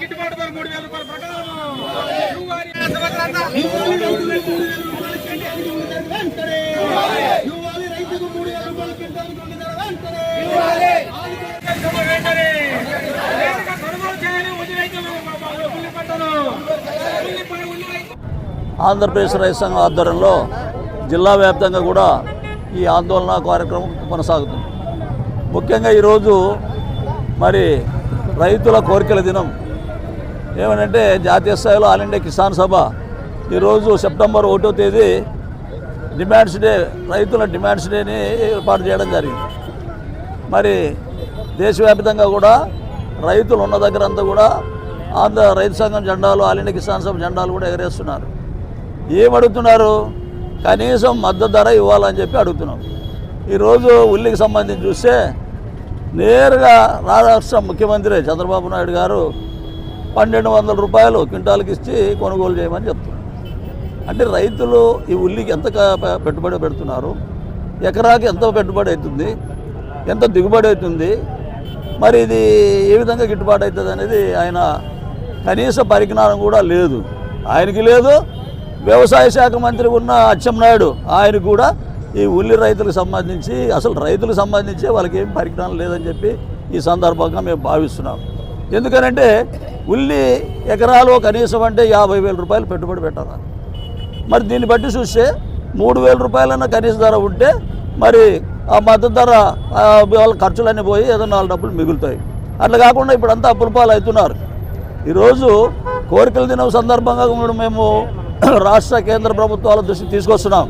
గిట్టుబాటు ధర 3,000 రూపాయల ప్రకారం ఆంధ్రప్రదేశ్ రైతు సంఘం ఆధ్వర్యంలో జిల్లా వ్యాప్తంగా కూడా ఈ ఆందోళన కార్యక్రమం కొనసాగుతుంది. ముఖ్యంగా ఈరోజు మరి రైతుల కోరికల దినం ఏమనంటే జాతీయ స్థాయిలో ఆల్ ఇండియా కిసాన్ సభ ఈరోజు సెప్టెంబర్ 1వ తేదీ డిమాండ్స్ డే, రైతుల డిమాండ్స్ డేని ఏర్పాటు చేయడం జరిగింది. మరి దేశవ్యాప్తంగా కూడా రైతులు ఉన్న దగ్గర అంతా కూడా ఆంధ్ర రైతు సంఘం జెండాలు, ఆల్ ఇండియా కిసాన్ సభ జెండాలు కూడా ఎగరేస్తున్నారు. ఏమడుగుతున్నారు? కనీసం మద్దతు ధర ఇవ్వాలని చెప్పి అడుగుతున్నాం. ఈరోజు ఉల్లికి సంబంధించి చూస్తే నేరుగా రాష్ట్ర ముఖ్యమంత్రి చంద్రబాబు నాయుడు గారు 1,200 రూపాయలు క్వింటాల్కి ఇచ్చి కొనుగోలు చేయమని చెప్తున్నారు. అంటే రైతులు ఈ ఉల్లికి ఎంత పెట్టుబడి పెడుతున్నారు, ఎకరాకి ఎంత పెట్టుబడి అవుతుంది, ఎంత దిగుబడి అవుతుంది, మరి ఇది ఏ విధంగా గిట్టుబాటు అవుతుంది అనేది ఆయన కనీస పరిజ్ఞానం కూడా లేదు. ఆయనకి లేదు. వ్యవసాయ శాఖ మంత్రి ఉన్న అచ్చెన్నాయుడు ఆయనకు కూడా ఈ ఉల్లి రైతులకు సంబంధించి అసలు రైతులకు సంబంధించి వాళ్ళకి ఏం పరిజ్ఞానం లేదని చెప్పి ఈ సందర్భంగా మేము భావిస్తున్నాం. ఎందుకనంటే ఉల్లి ఎకరాలు కనీసం అంటే 50,000 రూపాయలు పెట్టుబడి పెట్టాలి. మరి దీన్ని బట్టి చూస్తే 3,000 రూపాయలన్న కనీస ధర ఉంటే మరి ఆ మద్దతు ధర వాళ్ళ ఖర్చులన్నీ పోయి ఏదో 4 డబ్బులు మిగులుతాయి. అట్లా కాకుండా ఇప్పుడు అంతా అప్పుల పాలు అవుతున్నారు. ఈరోజు కోరికల దినం సందర్భంగా మేము రాష్ట్ర కేంద్ర ప్రభుత్వాల దృష్టికి తీసుకొస్తున్నాం.